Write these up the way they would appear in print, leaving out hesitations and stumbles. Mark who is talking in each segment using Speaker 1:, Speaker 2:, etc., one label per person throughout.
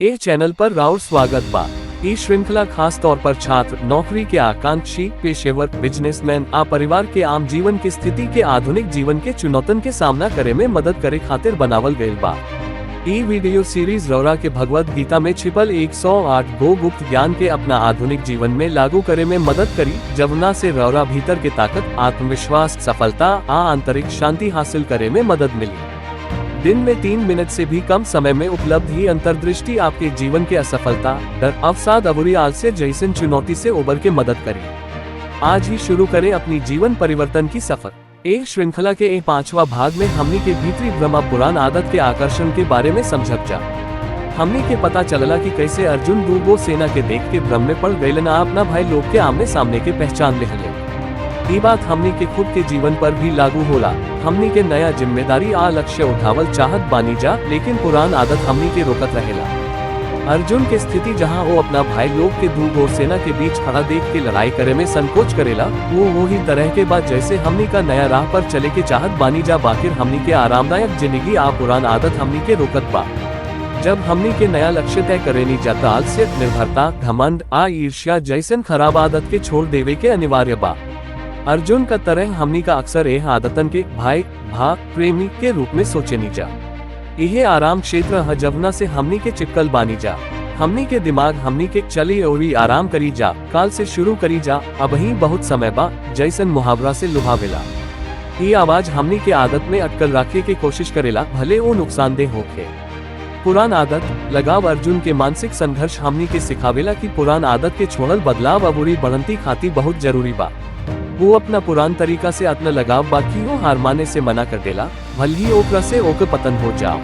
Speaker 1: ए channel पर राउर स्वागत बा। ई श्रृंखला खास तौर पर छात्र, नौकरी के आकांक्षी, पेशेवर, बिजनेसमैन आ परिवार के आम जीवन के स्थिति के आधुनिक जीवन के चुनौतन के सामना करे में मदद करे खातिर बनावल गईल बा। ई वीडियो सीरीज रौरा के भगवत गीता में छिपल 108 गो गुप्त ज्ञान के अपना आधुनिक जीवन में लागू करे में मदद करी, जवना से रौरा भीतर के ताकत, आत्मविश्वास, सफलता आ आंतरिक शांति हासिल करे में मदद मिली। दिन में 3 मिनट से भी कम समय में उपलब्ध ही अंतर्दृष्टि आपके जीवन के असफलता, डर, अवसाद, अबुरी आलस्य जैसन चुनौती से उबर के मदद करे। आज ही शुरू करें अपनी जीवन परिवर्तन की सफर। एक श्रृंखला के 5वां भाग में हमनी के भीतरी ब्रह्मा पुराण आदत के आकर्षण के बारे में समझब जा। हमनी के पता चलला कि कैसे अर्जुन दूगो सेना के देख के भ्रम में पड़ गए ना अपना भाई लोग के आमने सामने के पहचान ले हले। ये बात हमनी के खुद के जीवन पर भी लागू होला। हमनी के नया जिम्मेदारी आ लक्ष्य उठावल चाहत बानी जा, लेकिन पुरान आदत हमनी के रोकत रहेला। अर्जुन के स्थिति जहां वो अपना भाई लोग के दूगो सेना के बीच खड़ा देख के लड़ाई करे में संकोच करेला, वो ही तरह के बाद जैसे हमनी का नया राह पर चले के चाहत बानी जा, बाकिर हमनी के आरामदायक जिंदगी आ पुरान आदत हमनी के रोकत बा। जब हमनी के नया लक्ष्य तय करेनी जाता आलस्य, निर्भरता, घमंड आ ईर्ष्या जैसन खराब आदत के छोड़ देवे के अनिवार्य बा। अर्जुन का तरह हमनी का अक्सर यह आदतन के भाई, प्रेमी के रूप में सोचे नी जा। यह आराम क्षेत्र है जवना से हमनी के चिपकल बानी जा। हमनी के दिमाग हमनी के चली और आराम करी जा, काल से शुरू करी जा, अब ही बहुत समय बा जैसन मुहावरा से लुभावेला। ये आवाज हमनी के आदत में अटकल रखे के कोशिश करेला, भले वो नुकसानदेह होखे। पुरान आदत लगाव अर्जुन के मानसिक संघर्ष हमनी के सिखावेला कि पुरान आदत के छोड़ल बदलाव अबूरी बढ़ंती खाती बहुत जरूरी बा। वो अपना पुरान तरीका से अपना लगाव बाकी हो हार माने से मना कर देला, भले ही ओकरा से ओके पतन हो जाओ।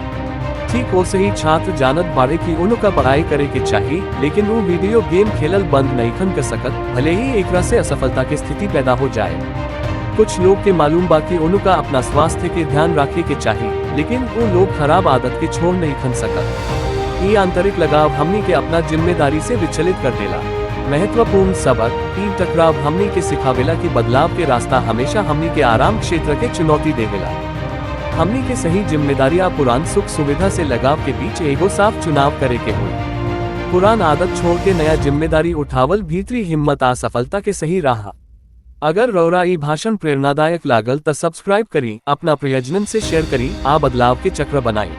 Speaker 1: ठीक हो सही छात्र जानत बारे की उनका पढ़ाई करे के चाहिए, लेकिन वो वीडियो गेम खेलल बंद नहीं खन कर सकत, भले ही एकरा से असफलता की स्थिति पैदा हो जाए। कुछ लोग के मालूम बाकी उनका अपना स्वास्थ्य के ध्यान रखे के चाहिए, लेकिन वो लोग खराब आदत के छोड़ नहीं खन सकत। ये आंतरिक लगाव हमनी के अपना जिम्मेदारी से विचलित कर देला। महत्वपूर्ण सबक, ई टकराव हमनी के सिखावेला कि बदलाव के रास्ता हमेशा हमनी के आराम क्षेत्र के चुनौती देवेला। हमनी के सही जिम्मेदारी आ पुरान सुख सुविधा से लगाव के बीच एगो साफ चुनाव करे के हुई। पुरान आदत छोड़ के नया जिम्मेदारी उठावल भीतरी हिम्मत आ सफलता के सही राह। अगर रौरा ई भाषण प्रेरणादायक लागल तो सब्सक्राइब करी, अपना प्रियजनन से शेयर करी, आ बदलाव के चक्र बनाई।